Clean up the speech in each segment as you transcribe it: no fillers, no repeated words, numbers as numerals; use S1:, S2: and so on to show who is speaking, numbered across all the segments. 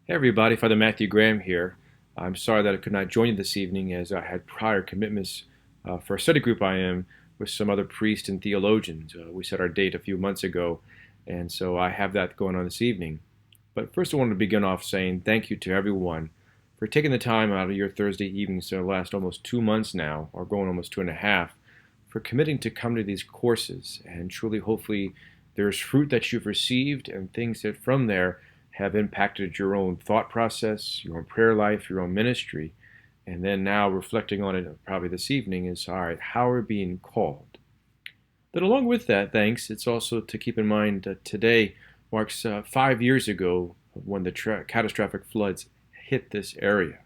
S1: Hey everybody, Father Matthew Graham here. I'm sorry that I could not join you this evening as I had prior commitments for a study group I am with some other priests and theologians. We set our date a few months ago, and so I have that going on this evening. But first I wanted to begin off saying thank you to everyone for taking the time out of your Thursday evenings to last almost 2 months now, or going almost 2.5, for committing to come to these courses. And truly, hopefully, there's fruit that you've received and things that from there have impacted your own thought process, your own prayer life, your own ministry. And then now reflecting on it probably this evening is, all right, how are we being called? But along with that, thanks, it's also to keep in mind that today marks 5 years ago when the catastrophic floods hit this area.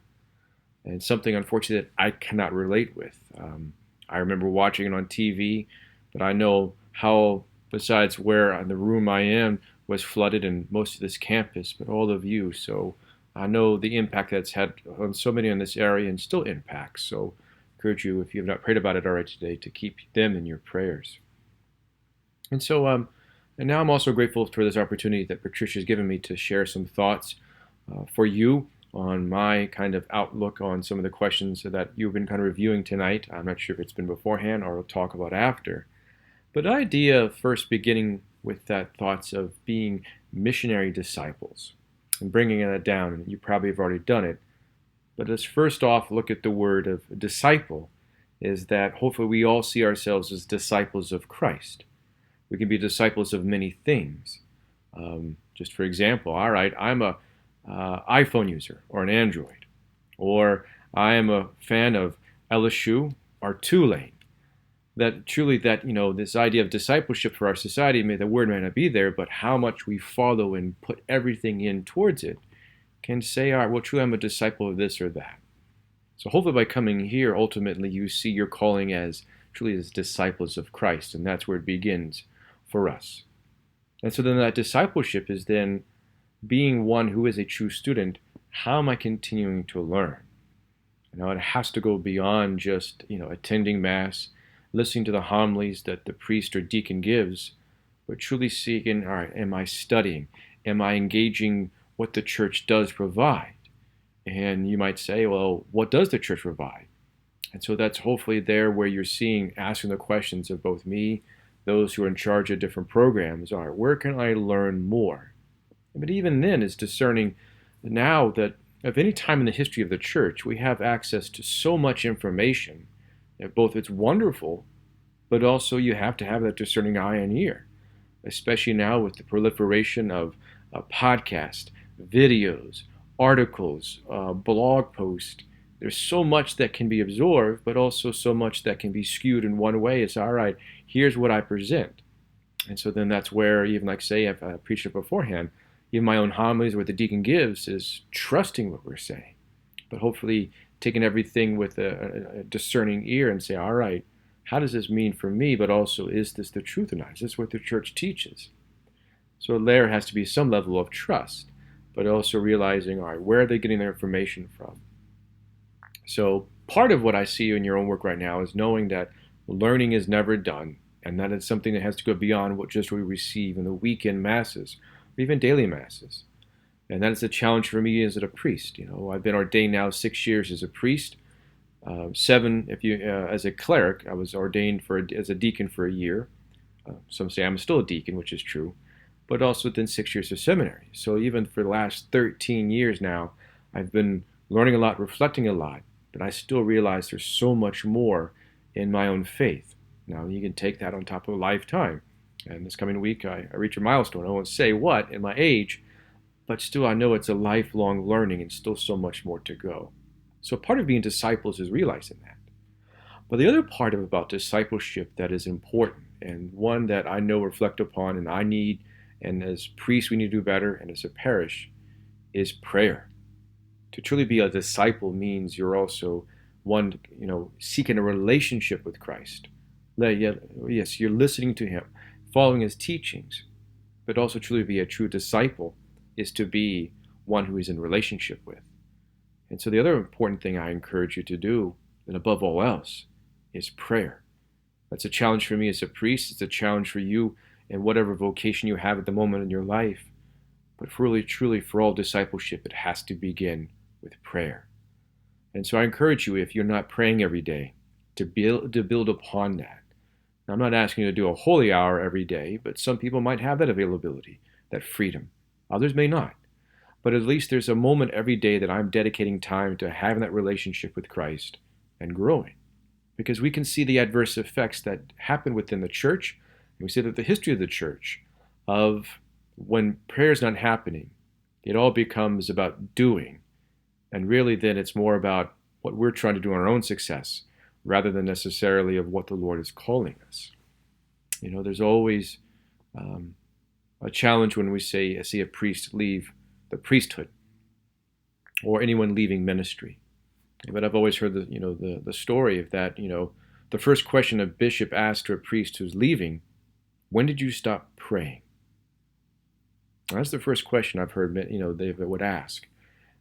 S1: And something, unfortunately, that I cannot relate with. I remember watching it on TV, but I know how, besides where in the room I am, was flooded in most of this campus, but all of you. So I know the impact that's had on so many in this area and still impacts. So I encourage you, if you have not prayed about it already today, to keep them in your prayers. And now I'm also grateful for this opportunity that Patricia's given me to share some thoughts for you on my kind of outlook on some of the questions that you've been kind of reviewing tonight. I'm not sure if it's been beforehand or we'll talk about after. But the idea of first beginning with that thoughts of being missionary disciples and bringing that down, and you probably have already done it. But let's first off look at the word of disciple, is that hopefully we all see ourselves as disciples of Christ. We can be disciples of many things. Just for example, all right, I'm a iPhone user or an Android, or I am a fan of LSU or Tulane. That truly this idea of discipleship for our society, the word may not be there, but how much we follow and put everything in towards it can say, all right, well, truly I'm a disciple of this or that. So hopefully by coming here, ultimately you see your calling as truly as disciples of Christ, and that's where it begins for us. And so then that discipleship is then being one who is a true student. How am I continuing to learn? It has to go beyond just attending Mass, listening to the homilies that the priest or deacon gives, but truly seeking, all right, am I studying? Am I engaging what the church does provide? And you might say, well, what does the church provide? And so that's hopefully there where you're asking the questions of both me, those who are in charge of different programs, all right, where can I learn more? But even then, it's discerning now that of any time in the history of the church, we have access to so much information that both it's wonderful, but also you have to have that discerning eye and ear, especially now with the proliferation of podcasts, videos, articles, blog posts. There's so much that can be absorbed, but also so much that can be skewed in one way. It's all right, here's what I present. And so then that's where, even like say, if I preached it beforehand, even my own homilies, what the deacon gives is trusting what we're saying, but hopefully taking everything with a discerning ear and say, all right, how does this mean for me? But also, is this the truth or not? Is this what the church teaches? So there has to be some level of trust, but also realizing, all right, where are they getting their information from? So part of what I see in your own work right now is knowing that learning is never done, and that it's something that has to go beyond what just we receive in the weekend masses, or even daily masses. And that is a challenge for me as a priest. I've been ordained now 6 years as a priest, 7 if you as a cleric. I was ordained as a deacon for a year. Some say I'm still a deacon, which is true, but also within 6 years of seminary. So even for the last 13 years now, I've been learning a lot, reflecting a lot, but I still realize there's so much more in my own faith. Now you can take that on top of a lifetime. And this coming week, I reach a milestone. I won't say what in my age, but still I know it's a lifelong learning and still so much more to go. So part of being disciples is realizing that. But the other part about discipleship that is important, and one that I know reflect upon and I need, and as priests we need to do better, and as a parish, is prayer. To truly be a disciple means you're also one, seeking a relationship with Christ. Yes, you're listening to him, following his teachings, but also truly be a true disciple is to be one who is in relationship with. And so the other important thing I encourage you to do, and above all else, is prayer. That's a challenge for me as a priest. It's a challenge for you in whatever vocation you have at the moment in your life. But really, truly, for all discipleship, it has to begin with prayer. And so I encourage you, if you're not praying every day, to build upon that. Now, I'm not asking you to do a holy hour every day, but some people might have that availability, that freedom. Others may not. But at least there's a moment every day that I'm dedicating time to having that relationship with Christ and growing. Because we can see the adverse effects that happen within the church. And we see that the history of the church of when prayer is not happening, it all becomes about doing. And really then it's more about what we're trying to do on our own success rather than necessarily of what the Lord is calling us. There's always a challenge when we see a priest leave the priesthood or anyone leaving ministry. But I've always heard the story of that, the first question a bishop asked to a priest who's leaving, when did you stop praying? That's the first question I've heard, they would ask.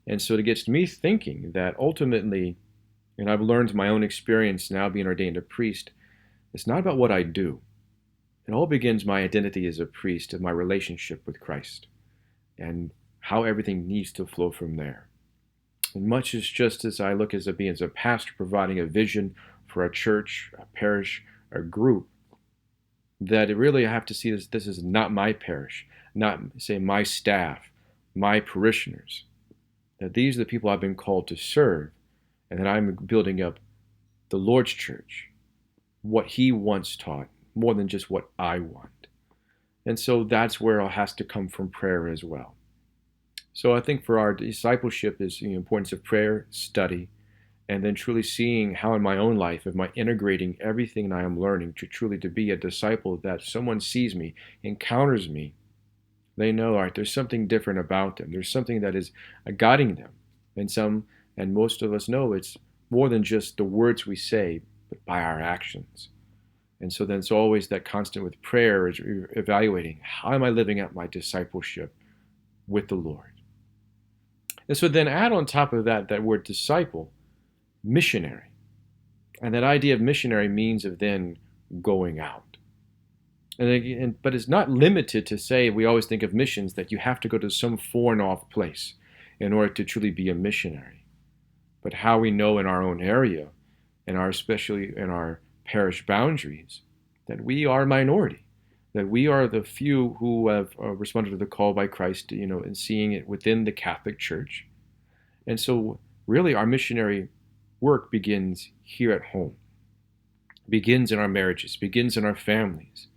S1: And so it gets me thinking that ultimately, and I've learned my own experience now being ordained a priest, it's not about what I do. It all begins my identity as a priest and my relationship with Christ and how everything needs to flow from there. And much as just as I look as a pastor providing a vision for a church, a parish, a group, that really I have to see this is not my parish, not say my staff, my parishioners, that these are the people I've been called to serve, and that I'm building up the Lord's church, what He wants taught, more than just what I want. And so that's where it has to come from prayer as well. So I think for our discipleship is the importance of prayer, study, and then truly seeing how in my own life am I integrating everything I am learning to truly to be a disciple, that someone sees me, encounters me, they know, all right, there's something different about them. There's something that is guiding them. And most of us know it's more than just the words we say, but by our actions. And so then it's always that constant with prayer is evaluating, how am I living out my discipleship with the Lord? And so then add on top of that word disciple, missionary. And that idea of missionary means of then going out. But it's not limited to say, we always think of missions, that you have to go to some foreign off place in order to truly be a missionary. But how we know in our own area, especially in our parish boundaries, that we are a minority, that we are the few who have responded to the call by Christ, and seeing it within the Catholic Church. And so really our missionary work begins here at home, begins in our marriages, begins in our families,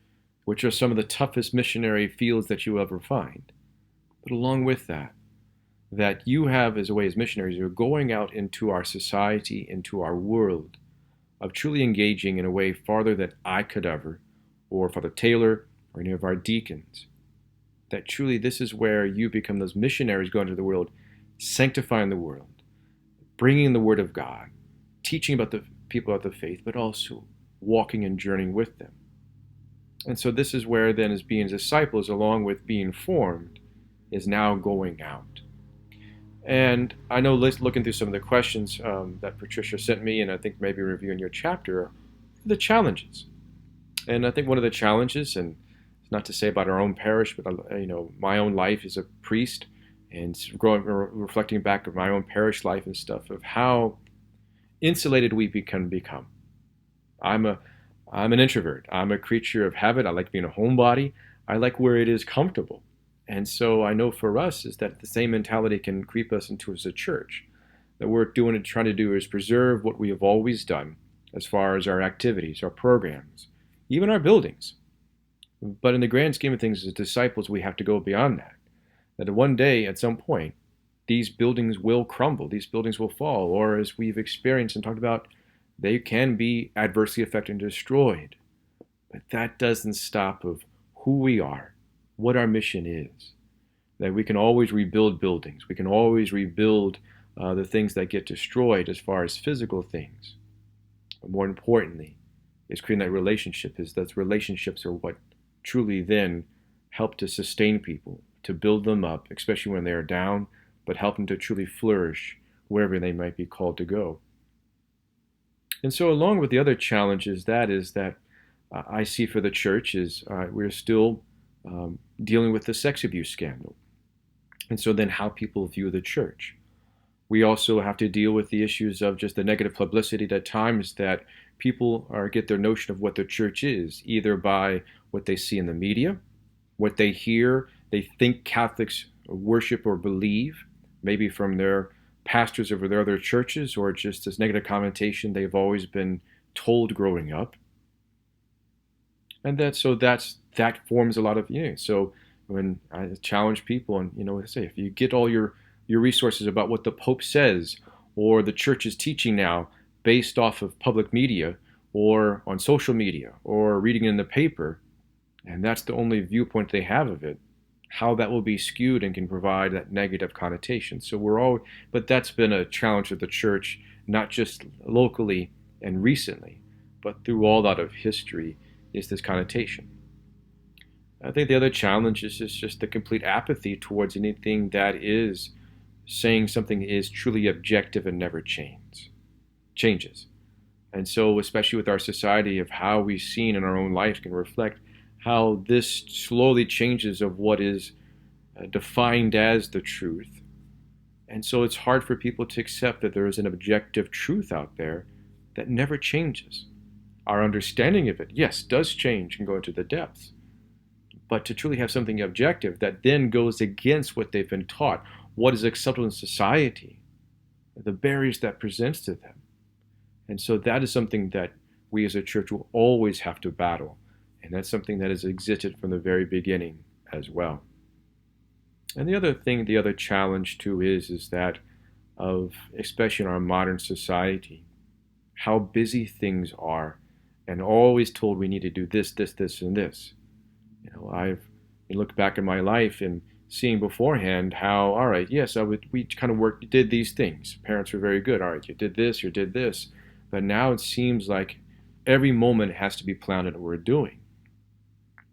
S1: which are some of the toughest missionary fields that you ever find. But along with that you have as a way as missionaries, you're going out into our society, into our world, of truly engaging in a way farther than I could ever, or Father Taylor, or any of our deacons. That truly this is where you become those missionaries going into the world, sanctifying the world, bringing the Word of God, teaching about the people of the faith, but also walking and journeying with them. And so this is where then as being disciples, along with being formed, is now going out. And I know looking through some of the questions that Patricia sent me, and I think maybe reviewing your chapter, are the challenges. And I think one of the challenges, and it's not to say about our own parish, but my own life as a priest, and reflecting back of my own parish life and stuff, of how insulated we can become. I'm an introvert. I'm a creature of habit. I like being a homebody. I like where it is comfortable. And so I know for us is that the same mentality can creep us into as a church. That we're trying to do is preserve what we have always done as far as our activities, our programs, even our buildings. But in the grand scheme of things, as disciples, we have to go beyond that. That one day, at some point, these buildings will crumble, these buildings will fall, or as we've experienced and talked about, they can be adversely affected and destroyed. But that doesn't stop of who we are, what our mission is. That we can always rebuild buildings. We can always rebuild the things that get destroyed as far as physical things. But more importantly, is creating that relationship. Is that relationships are what truly then help to sustain people, to build them up, especially when they are down, but help them to truly flourish wherever they might be called to go. And so along with the other challenges, that I see for the church is we're still dealing with the sex abuse scandal. And so then how people view the church. We also have to deal with the issues of just the negative publicity at times that people get their notion of what the church is, either by what they see in the media, what they hear, they think Catholics worship or believe, maybe from their pastors of their other churches, or just this negative connotation they've always been told growing up. And that forms a lot of, so when I challenge people and, I say, if you get all your resources about what the Pope says or the church is teaching now based off of public media or on social media or reading in the paper, and that's the only viewpoint they have of it, how that will be skewed and can provide that negative connotation. But that's been a challenge of the church, not just locally and recently, but through all that of history, is this connotation. I think the other challenge is just the complete apathy towards anything that is saying something is truly objective and never changes. And so, especially with our society, of how we've seen in our own life can reflect how this slowly changes of what is defined as the truth. And so it's hard for people to accept that there is an objective truth out there that never changes. Our understanding of it, yes, does change and go into the depths. But to truly have something objective that then goes against what they've been taught, what is acceptable in society, the barriers that presents to them. And so that is something that we as a church will always have to battle. And that's something that has existed from the very beginning as well. And the other challenge too is that of, especially in our modern society, how busy things are, and always told we need to do this, and this. I've looked back at my life and seeing beforehand how, all right, yes, we kind of did these things. Parents were very good. All right, you did this. But now it seems like every moment has to be planned in what we're doing.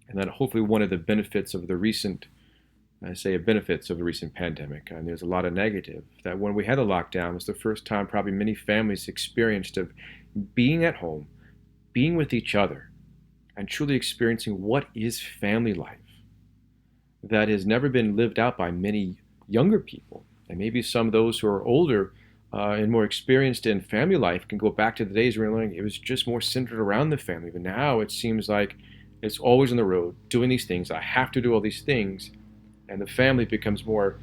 S1: And that hopefully one of the benefits of the recent pandemic, and there's a lot of negative, that when we had a lockdown, it was the first time probably many families experienced of being at home, being with each other, and truly experiencing what is family life that has never been lived out by many younger people. And maybe some of those who are older and more experienced in family life can go back to the days where it was just more centered around the family. But now it seems like it's always on the road, doing these things. I have to do all these things. And the family becomes more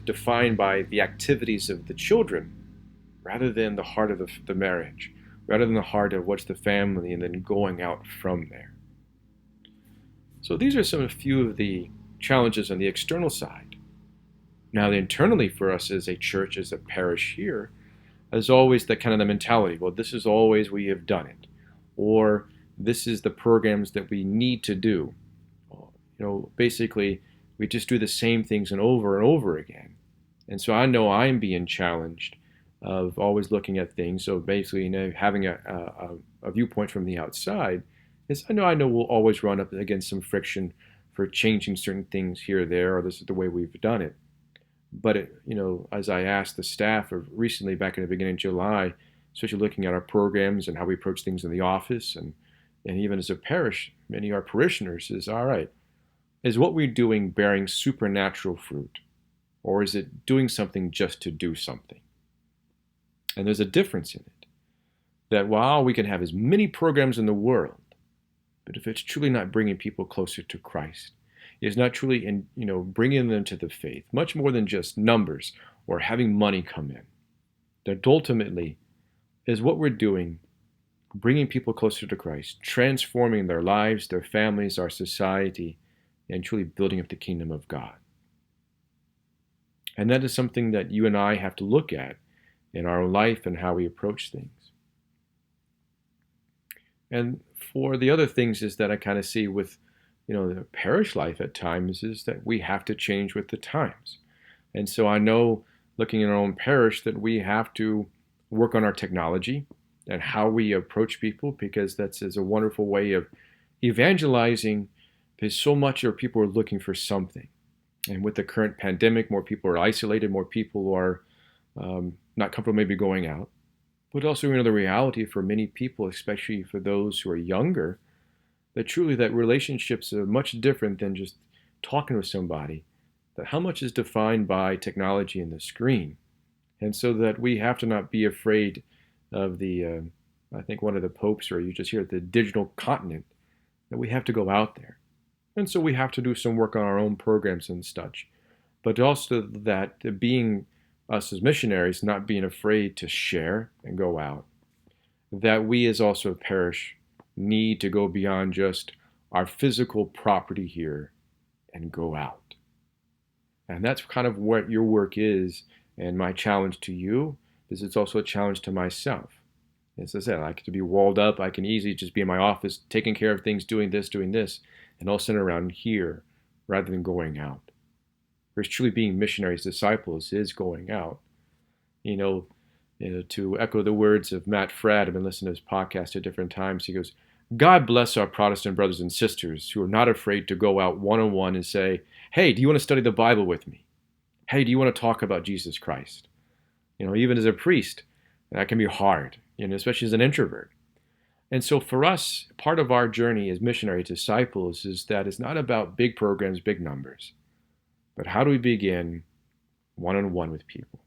S1: defined by the activities of the children rather than the heart of the marriage, rather than the heart of what's the family and then going out from there. So these are a few of the challenges on the external side. Now, internally for us as a church, as a parish here, is always the kind of the mentality, well, this is always we have done it, or this is the programs that we need to do. Basically, we just do the same things and over again. And so I know I'm being challenged of always looking at things. So basically, having a viewpoint from the outside is I know we'll always run up against some friction for changing certain things here or there, or this is the way we've done it. But as I asked the staff recently back in the beginning of July, especially looking at our programs and how we approach things in the office and even as a parish, many of our parishioners is, all right, is what we're doing bearing supernatural fruit? Or is it doing something just to do something? And there's a difference in it. That while we can have as many programs in the world, but if it's truly not bringing people closer to Christ, it's not truly bringing them to the faith, much more than just numbers or having money come in. That ultimately is what we're doing, bringing people closer to Christ, transforming their lives, their families, our society, and truly building up the kingdom of God. And that is something that you and I have to look at in our life and how we approach things. And for the other things is that I kind of see with, the parish life at times is that we have to change with the times. And so I know looking in our own parish that we have to work on our technology and how we approach people, because is a wonderful way of evangelizing, because so much of people are looking for something. And with the current pandemic, more people are isolated, more people are not comfortable maybe going out. But also the reality for many people, especially for those who are younger, that truly that relationships are much different than just talking with somebody. that how much is defined by technology and the screen. And so that we have to not be afraid of I think one of the popes, or you just hear the digital continent, that we have to go out there. And so we have to do some work on our own programs and such. But also that being us as missionaries, not being afraid to share and go out, that we as also a parish need to go beyond just our physical property here and go out. And that's kind of what your work is, and my challenge to you is it's also a challenge to myself. As I said, I like to be walled up. I can easily just be in my office, taking care of things, doing this, and all centered around here rather than going out. Whereas truly being missionaries, disciples is going out. To echo the words of Matt Fradd, I've been listening to his podcast at different times. He goes, God bless our Protestant brothers and sisters who are not afraid to go out one-on-one and say, hey, do you want to study the Bible with me? Hey, do you want to talk about Jesus Christ? Even as a priest, that can be hard, especially as an introvert. And so for us, part of our journey as missionary disciples is that it's not about big programs, big numbers, but how do we begin one-on-one with people?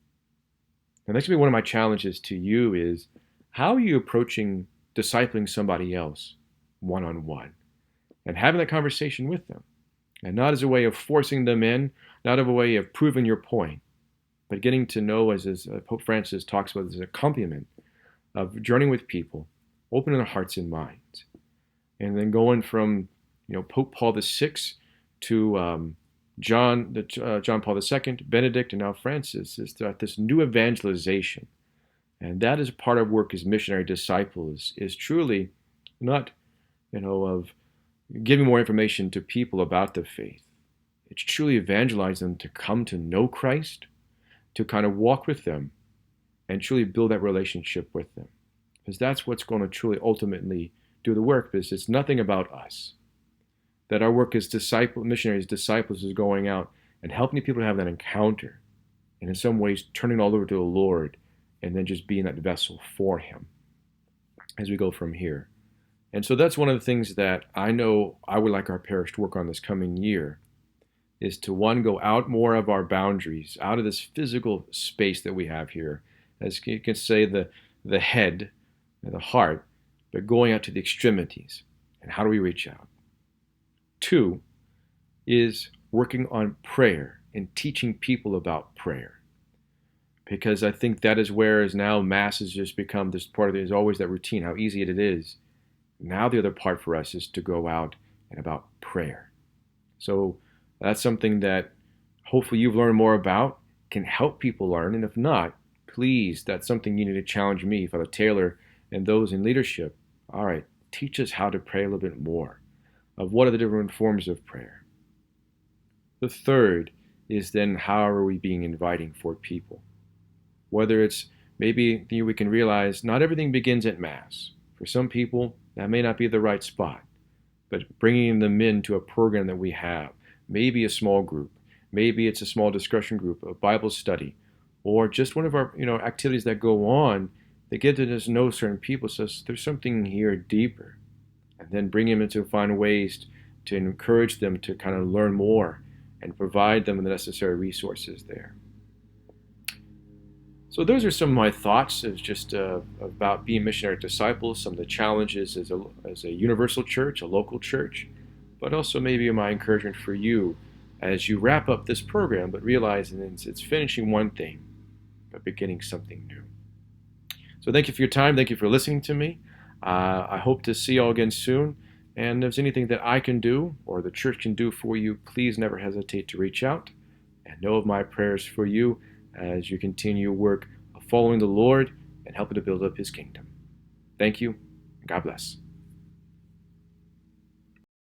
S1: And that's going to be one of my challenges to you is, how are you approaching discipling somebody else one-on-one and having that conversation with them? And not as a way of forcing them in, not as a way of proving your point, but getting to know, as Pope Francis talks about, as an accompaniment of journeying with people, opening their hearts and minds. And then going from Pope Paul VI to John Paul II, Benedict, and now Francis, is that this new evangelization. And that is part of work as missionary disciples, is truly not, of giving more information to people about the faith. It's truly evangelizing them to come to know Christ, to kind of walk with them, and truly build that relationship with them. Because that's what's going to truly ultimately do the work, because it's nothing about us. That our work as missionaries, disciples, is going out and helping people have that encounter, and in some ways turning all over to the Lord, and then just being that vessel for Him as we go from here. And so that's one of the things that I know I would like our parish to work on this coming year, is to, one, go out more of our boundaries, out of this physical space that we have here, as you can say the head and the heart, but going out to the extremities. And how do we reach out? 2 is working on prayer and teaching people about prayer. Because I think that is where is now Mass has just become this part of it, is always that routine, how easy it is. Now the other part for us is to go out and about prayer. So that's something that hopefully you've learned more about, can help people learn. And if not, please, that's something you need to challenge me, Father Taylor, and those in leadership. All right, teach us how to pray a little bit more, of what are the different forms of prayer. The 3rd is then, how are we being inviting for people? Whether it's maybe we can realize not everything begins at Mass. For some people, that may not be the right spot, but bringing them into a program that we have, maybe a small group, maybe it's a small discussion group, a Bible study, or just one of our activities that go on that get to just know certain people, so there's something here deeper. And then bring them into find ways to encourage them to kind of learn more and provide them the necessary resources there. So those are some of my thoughts as just about being missionary disciples, some of the challenges as a universal church, a local church, but also maybe my encouragement for you as you wrap up this program, but realizing it's finishing one thing, but beginning something new. So thank you for your time. Thank you for listening to me. I hope to see you all again soon. And if there's anything that I can do or the church can do for you, please never hesitate to reach out, and know of my prayers for you as you continue work of following the Lord and helping to build up His kingdom. Thank you, and God bless.